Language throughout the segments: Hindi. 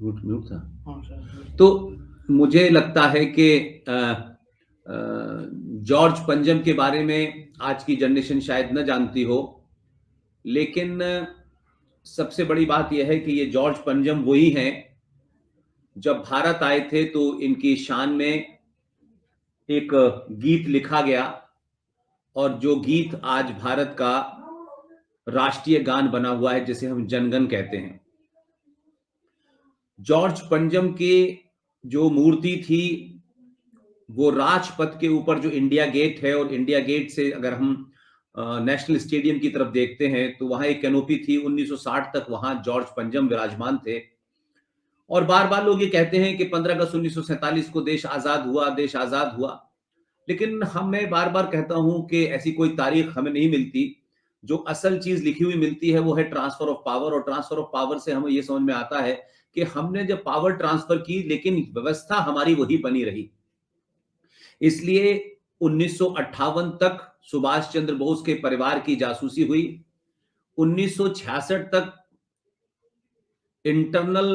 म्यूट म्यूट था। हाँ सर। तो मुझे लगता है कि जॉर्ज पंजम के बारे में आज की जनरेशन शायद न जानती हो, लेकिन सबसे बड़ी बात यह है कि ये जॉर्ज पंजम वही हैं जब भारत आए थे तो इनकी शान में एक गीत लिखा गया और जो गीत आज भारत का राष्ट्रीय गान बना हुआ है जिसे हम जनगण कहते हैं। जॉर्ज पंजम की जो मूर्ति थी वो राजपथ के ऊपर जो इंडिया गेट है, और इंडिया गेट से अगर हम नेशनल स्टेडियम की तरफ देखते हैं तो वहां एक कैनोपी थी। 1960 तक वहां जॉर्ज पंजम विराजमान थे। और बार बार लोग ये कहते हैं कि 15 अगस्त 1947 को देश आजाद हुआ, देश आजाद हुआ, लेकिन मैं बार बार कहता हूं कि ऐसी कोई तारीख हमें नहीं मिलती। जो असल चीज लिखी हुई मिलती है वो है ट्रांसफर ऑफ पावर, और ट्रांसफर ऑफ पावर से हमें यह समझ में आता है कि हमने जब पावर ट्रांसफर की लेकिन व्यवस्था हमारी वही बनी रही। इसलिए 1958 तक सुभाष चंद्र बोस के परिवार की जासूसी हुई। 1966 तक इंटरनल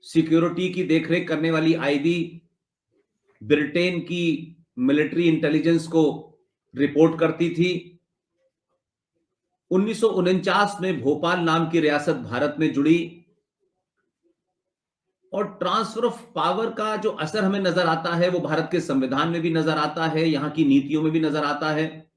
सिक्योरिटी की देखरेख करने वाली आईबी ब्रिटेन की मिलिट्री इंटेलिजेंस को रिपोर्ट करती थी। 1949 में भोपाल नाम की रियासत भारत में जुड़ी। और ट्रांसफर ऑफ पावर का जो असर हमें नजर आता है वो भारत के संविधान में भी नजर आता है, यहां की नीतियों में भी नजर आता है।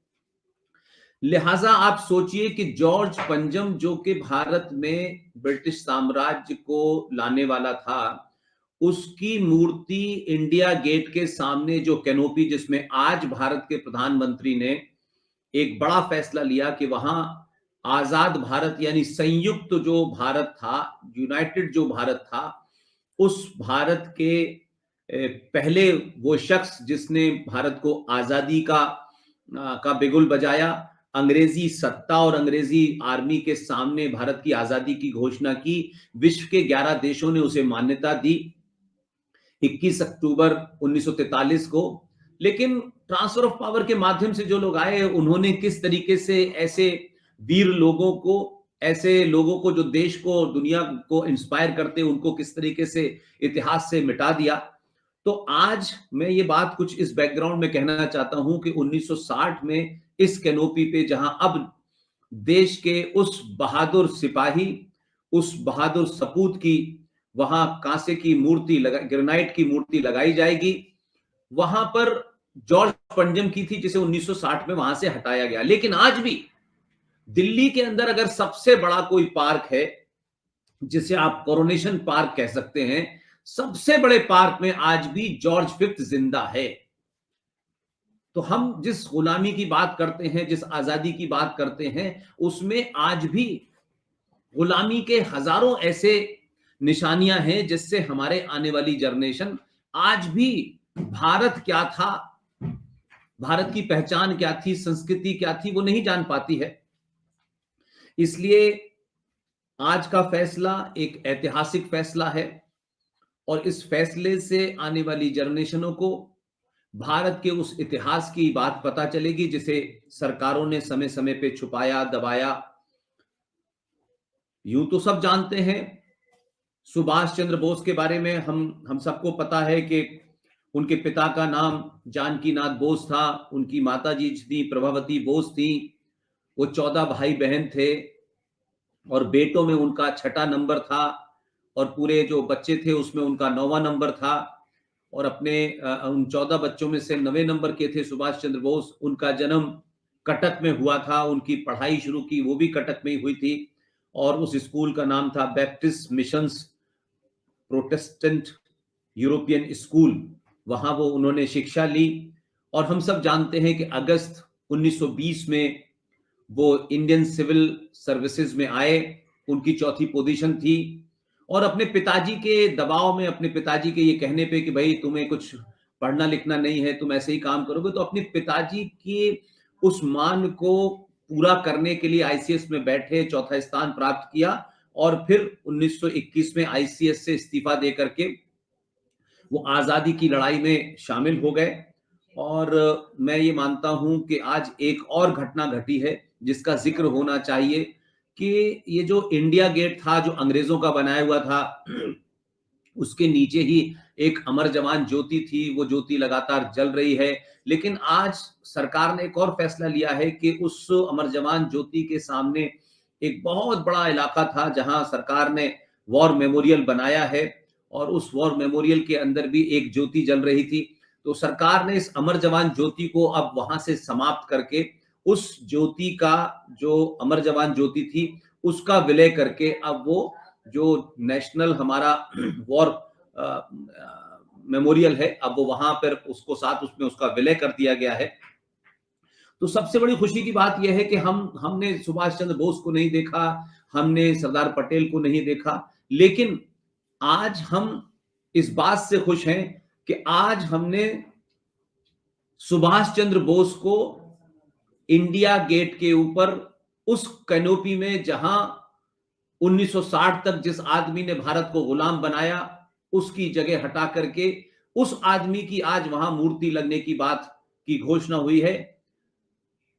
लिहाजा आप सोचिए कि जॉर्ज पंजम जो कि भारत में ब्रिटिश साम्राज्य को लाने वाला था, उसकी मूर्ति इंडिया गेट के सामने जो कैनोपी, जिसमें आज भारत के प्रधानमंत्री ने एक बड़ा फैसला लिया कि वहां आजाद भारत यानी संयुक्त जो भारत था, यूनाइटेड जो भारत था, उस भारत के पहले वो शख्स जिसने भारत को आजादी का बिगुल बजाया, अंग्रेजी सत्ता और अंग्रेजी आर्मी के सामने भारत की आजादी की घोषणा की, विश्व के 11 देशों ने उसे मान्यता दी 21 अक्टूबर 1943 को। लेकिन ट्रांसफर ऑफ पावर के माध्यम से जो लोग आए उन्होंने किस तरीके से ऐसे वीर लोगों को, ऐसे लोगों को जो देश को, दुनिया को इंस्पायर करते, उनको किस तरीके से इतिहास से मिटा दिया। तो आज मैं ये बात कुछ इस बैकग्राउंड में कहना चाहता हूं कि 1960 में इस कैनोपी पे जहां अब देश के उस बहादुर सिपाही, उस बहादुर सपूत की वहां कांसे की मूर्ति ग्रेनाइट की मूर्ति लगाई जाएगी, वहां पर जॉर्ज पंजम की थी जिसे 1960 में वहां से हटाया गया। लेकिन आज भी दिल्ली के अंदर अगर सबसे बड़ा कोई पार्क है जिसे आप कोरोनेशन पार्क कह सकते हैं, सबसे बड़े पार्क में आज भी जॉर्ज फिफ्थ जिंदा है। तो हम जिस गुलामी की बात करते हैं, जिस आजादी की बात करते हैं, उसमें आज भी गुलामी के हजारों ऐसे निशानियां हैं जिससे हमारे आने वाली जनरेशन आज भी भारत क्या था, भारत की पहचान क्या थी, संस्कृति क्या थी, वो नहीं जान पाती है। इसलिए आज का फैसला एक ऐतिहासिक फैसला है और इस फैसले से आने वाली जनरेशनों को भारत के उस इतिहास की बात पता चलेगी जिसे सरकारों ने समय समय पे छुपाया, दबाया। यूं तो सब जानते हैं सुभाष चंद्र बोस के बारे में, हम सबको पता है कि उनके पिता का नाम जानकी नाथ बोस था, उनकी माता जी थी प्रभावती बोस थी। वो 14 भाई बहन थे और बेटों में उनका 6ठा नंबर था और पूरे जो बच्चे थे उसमें उनका 9वां नंबर था। और अपने उन 14 बच्चों में से 9वें नंबर के थे सुभाष चंद्र बोस। उनका जन्म कटक में हुआ था, उनकी पढ़ाई शुरू की वो भी कटक में ही हुई थी और उस स्कूल का नाम था Baptist missions Protestant European school. वहां वो उन्होंने शिक्षा ली और हम सब जानते हैं कि अगस्त 1920 में वो इंडियन सिविल सर्विसेज में आए। उनकी चौथी पोजीशन थी और अपने पिताजी के दबाव में, अपने पिताजी के ये कहने पे कि भाई तुम्हें कुछ पढ़ना लिखना नहीं है, तुम ऐसे ही काम करोगे, तो अपने पिताजी की उस मान को पूरा करने के लिए आईसीएस में बैठे, चौथा स्थान प्राप्त किया और फिर 1921 में आईसीएस से इस्तीफा दे करके वो आजादी की लड़ाई में शामिल हो गए। और मैं ये मानता हूं कि आज एक और घटना घटी है जिसका जिक्र होना चाहिए कि ये जो इंडिया गेट था जो अंग्रेजों का बनाया हुआ था, उसके नीचे ही एक अमर जवान ज्योति थी, वो ज्योति लगातार जल रही है। लेकिन आज सरकार ने एक और फैसला लिया है कि उस अमर जवान ज्योति के सामने एक बहुत बड़ा इलाका था जहां सरकार ने वॉर मेमोरियल बनाया है, और उस वॉर मेमोरियल के अंदर भी एक ज्योति जल रही थी। तो सरकार ने इस अमर जवान ज्योति को अब वहां से समाप्त करके उस ज्योति का, जो अमर जवान ज्योति थी, उसका विलय करके अब वो जो नेशनल हमारा वॉर मेमोरियल है, अब वो वहां पर उसको साथ उसमें उसका विलय कर दिया गया है। तो सबसे बड़ी खुशी की बात यह है कि हमने सुभाष चंद्र बोस को नहीं देखा, हमने सरदार पटेल को नहीं देखा, लेकिन आज हम इस बात से खुश हैं कि आज हमने सुभाष चंद्र बोस को इंडिया गेट के ऊपर उस कैनोपी में, जहां 1960 तक जिस आदमी ने भारत को गुलाम बनाया, उसकी जगह हटा करके उस आदमी की आज वहां मूर्ति लगने की बात की घोषणा हुई है,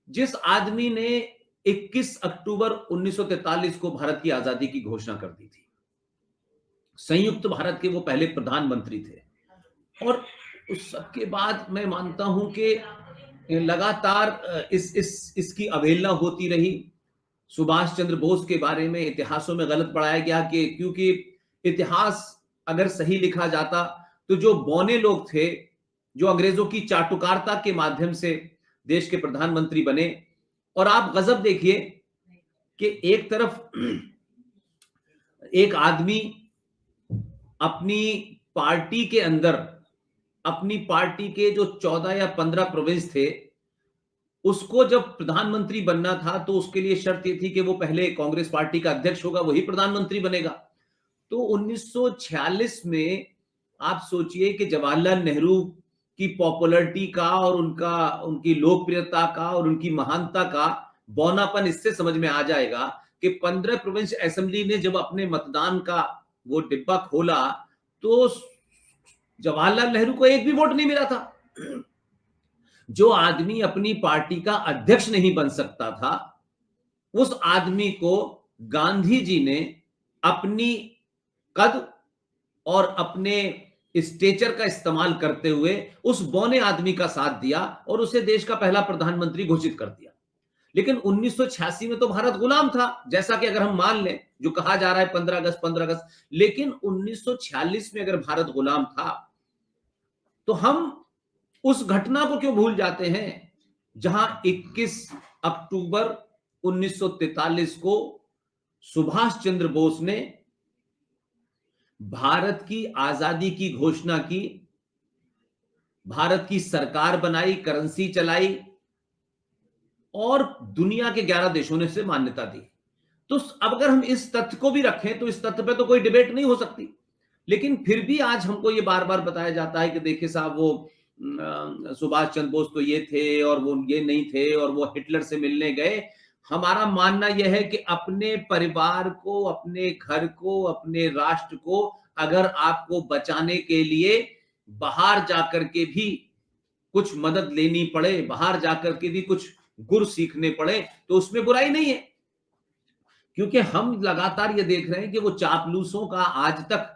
जिस आदमी ने 21 अक्टूबर 1943 को भारत की आजादी की घोषणा कर दी थी। संयुक्त भारत के वो पहले प्रधानमंत्री थे। और उस सबके बाद मैं मानता हूं कि लगातार इसकी अवहेलना होती रही। सुभाष चंद्र बोस के बारे में इतिहासों में गलत पढ़ाया गया कि क्योंकि इतिहास अगर सही लिखा जाता तो जो बौने लोग थे, जो अंग्रेजों की चाटुकारिता के माध्यम से देश के प्रधानमंत्री बने, और आप गजब देखिए कि एक तरफ एक आदमी अपनी पार्टी के अंदर, अपनी पार्टी के जो 14 या 15 प्रोविंस थे, उसको जब प्रधानमंत्री बनना था तो उसके लिए शर्त ये थी कि वो पहले कांग्रेस पार्टी का अध्यक्ष होगा, वही प्रधानमंत्री बनेगा। तो 1946 में आप सोचिए कि जवाहरलाल नेहरू की पॉपुलैरिटी का और उनकी लोकप्रियता का और उनकी महानता का बौनापन इससे समझ में आ जाएगा कि 15 प्रोविंस असेंबली ने जब अपने मतदान का वो डिब्बा खोला तो जवाहरलाल नेहरू को एक भी वोट नहीं मिला था। जो आदमी अपनी पार्टी का अध्यक्ष नहीं बन सकता था, उस आदमी को गांधी जी ने अपनी कद और अपने स्टेचर का इस्तेमाल करते हुए उस बौने आदमी का साथ दिया और उसे देश का पहला प्रधानमंत्री घोषित कर दिया। लेकिन 1986 में तो भारत गुलाम था, जैसा कि अगर हम मान लें, जो कहा जा रहा है 15 अगस्त, लेकिन 1946 में अगर भारत गुलाम था तो हम उस घटना को क्यों भूल जाते हैं जहां 21 अक्टूबर 1943 को सुभाष चंद्र बोस ने भारत की आजादी की घोषणा की, भारत की सरकार बनाई, करेंसी चलाई और दुनिया के 11 देशों ने इसे मान्यता दी। तो अब अगर हम इस तथ्य को भी रखें तो इस तथ्य पे तो कोई डिबेट नहीं हो सकती, लेकिन फिर भी आज हमको ये बार बार बताया जाता है कि देखिए साहब, वो सुभाष चंद्र बोस तो ये थे और वो ये नहीं थे और वो हिटलर से मिलने गए। हमारा मानना यह है कि अपने परिवार को, अपने घर को, अपने राष्ट्र को अगर आपको बचाने के लिए बाहर जाकर के भी कुछ मदद लेनी पड़े, बाहर जाकर के भी कुछ गुर सीखने पड़े, तो उसमें बुराई नहीं है। क्योंकि हम लगातार ये देख रहे हैं कि वो चापलूसों का आज तक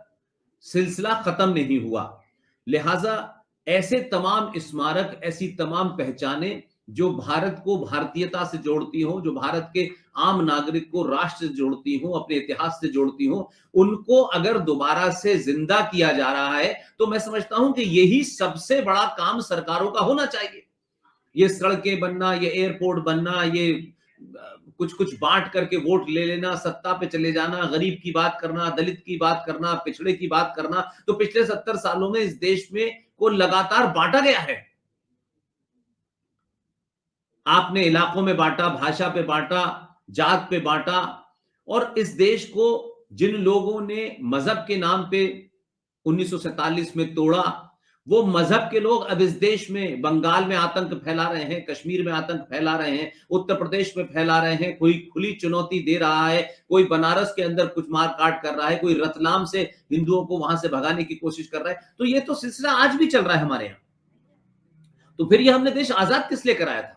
सिलसिला खत्म नहीं हुआ। लिहाजा ऐसे तमाम स्मारक, ऐसी तमाम पहचाने जो भारत को भारतीयता से जोड़ती हो, जो भारत के आम नागरिक को राष्ट्र से जोड़ती हो, अपने इतिहास से जोड़ती हो, उनको अगर दोबारा से जिंदा किया जा रहा है तो मैं समझता हूं कि यही सबसे बड़ा काम सरकारों का होना चाहिए। ये सड़कें बनना, ये एयरपोर्ट बनना, ये कुछ कुछ बांट करके वोट ले लेना, सत्ता पे चले जाना, गरीब की बात करना, दलित की बात करना, पिछड़े की बात करना, तो पिछले 70 सालों में इस देश में को लगातार बांटा गया है। आपने इलाकों में बांटा, भाषा पे बांटा, जात पे बांटा, और इस देश को जिन लोगों ने मजहब के नाम पे 1947 में तोड़ा, वो मजहब के लोग अब इस देश में बंगाल में आतंक फैला रहे हैं, कश्मीर में आतंक फैला रहे हैं, उत्तर प्रदेश में फैला रहे हैं, कोई खुली चुनौती दे रहा है, कोई बनारस के अंदर कुछ मारकाट कर रहा है, कोई रतलाम से हिंदुओं को वहां से भगाने की कोशिश कर रहा है। तो ये तो सिलसिला आज भी चल रहा है हमारे यहाँ। तो फिर ये हमने देश आजाद किस लिए कराया था?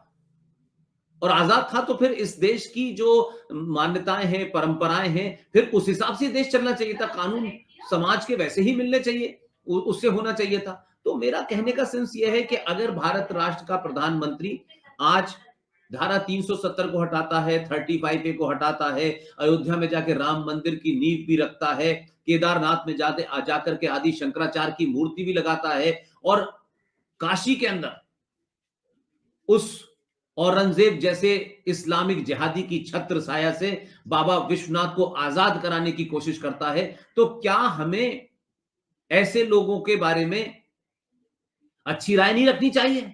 और आजाद था तो फिर इस देश की जो मान्यताएं हैं, परंपराएं हैं, फिर उस हिसाब से देश चलना चाहिए था। कानून समाज के वैसे ही मिलने चाहिए, उससे होना चाहिए था। तो मेरा कहने का सेंस यह है कि अगर भारत राष्ट्र का प्रधानमंत्री आज धारा 370 को हटाता है, 35A को हटाता है, अयोध्या में जाके राम मंदिर की नींव भी रखता है, केदारनाथ में जाकर के आदि शंकराचार्य की मूर्ति भी लगाता है, और काशी के अंदर उस औरंगजेब जैसे इस्लामिक जिहादी की छत्र छाया से बाबा विश्वनाथ को आजाद कराने की कोशिश करता है, तो क्या हमें ऐसे लोगों के बारे में अच्छी राय नहीं रखनी चाहिए?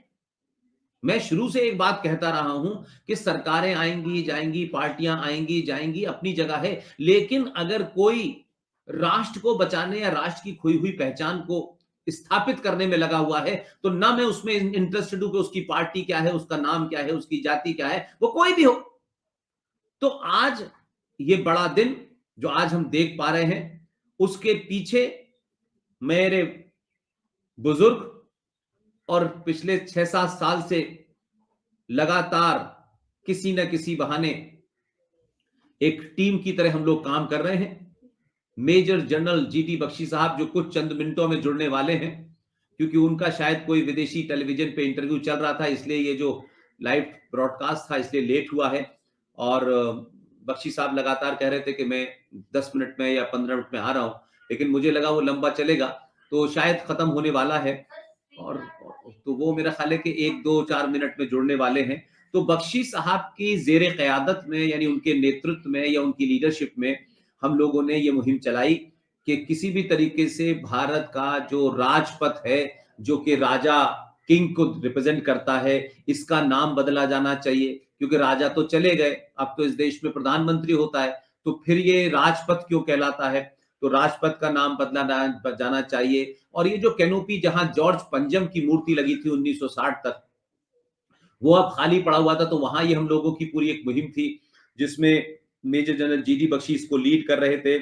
मैं शुरू से एक बात कहता रहा हूं कि सरकारें आएंगी जाएंगी, पार्टियां आएंगी जाएंगी, अपनी जगह है, लेकिन अगर कोई राष्ट्र को बचाने या राष्ट्र की खोई हुई पहचान को स्थापित करने में लगा हुआ है, तो ना मैं उसमें इंटरेस्टेड हूं कि उसकी पार्टी क्या है, उसका नाम क्या है, उसकी जाति क्या है, वो कोई भी हो। तो आज ये बड़ा दिन जो आज हम देख पा रहे हैं, उसके पीछे मेरे बुजुर्ग और पिछले 6-7 साल से लगातार किसी न किसी बहाने एक टीम की तरह हम लोग काम कर रहे हैं। मेजर जनरल जीटी बख्शी साहब जो कुछ चंद मिनटों में जुड़ने वाले हैं, क्योंकि उनका शायद कोई विदेशी टेलीविजन पे इंटरव्यू चल रहा था, इसलिए ये जो लाइव ब्रॉडकास्ट था इसलिए लेट हुआ है। और बख्शी साहब लगातार कह रहे थे कि मैं 10 मिनट में या 15 मिनट में आ रहा हूं, लेकिन मुझे लगा वो लंबा चलेगा, तो शायद खत्म होने वाला है। और तो वो मेरा ख्याल है कि 1-2-4 मिनट में जुड़ने वाले हैं। तो बख्शी साहब की जेर क़यादत में, यानी उनके नेतृत्व में या उनकी लीडरशिप में, हम लोगों ने ये मुहिम चलाई कि किसी भी तरीके से भारत का जो राजपथ है, जो कि राजा किंग को रिप्रेजेंट करता है, इसका नाम बदला जाना चाहिए, क्योंकि राजा तो चले गए, अब तो इस देश में प्रधानमंत्री होता है, तो फिर ये राजपथ क्यों कहलाता है? तो राजपथ का नाम बदला जाना चाहिए। और ये जो कैनोपी जहां जॉर्ज पंजम की मूर्ति लगी थी 1960 तक, वो अब खाली पड़ा हुआ था, तो वहां ये हम लोगों की पूरी एक मुहिम थी, जिसमें मेजर जनरल जीडी बख्शी इसको लीड कर रहे थे,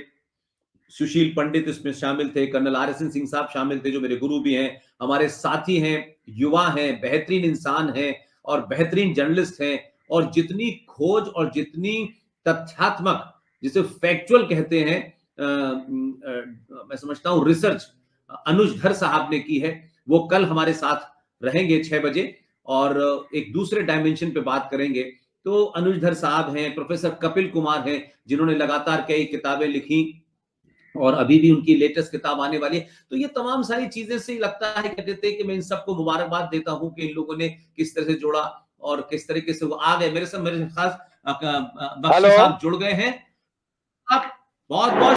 सुशील पंडित इसमें शामिल थे, कर्नल RSN सिंह साहब शामिल थे जो मेरे गुरु भी हैं, हमारे साथी हैं, युवा हैं, बेहतरीन इंसान हैं और बेहतरीन जर्नलिस्ट हैं, और जितनी खोज और जितनी तथ्यात्मक, जिसे फैक्चुअल कहते हैं, मैं समझता हूं रिसर्च अनुज धर साहब ने की है, वो कल हमारे साथ रहेंगे 6 बजे और एक दूसरे डायमेंशन पे बात करेंगे। तो अनुज धर साहब हैं, प्रोफेसर कपिल कुमार हैं, जिन्होंने लगातार कई किताबें लिखी और अभी भी उनकी लेटेस्ट किताब आने वाली है। तो ये तमाम सारी चीजें से लगता है, कहते हैं कि मैं इन सबको मुबारकबाद देता हूं कि इन लोगों ने किस तरह से जोड़ा और किस तरीके से वो आ गए। मेरे खास बख्शी हेलो। साहब जुड़ गए हैं। आप बहुत बहुत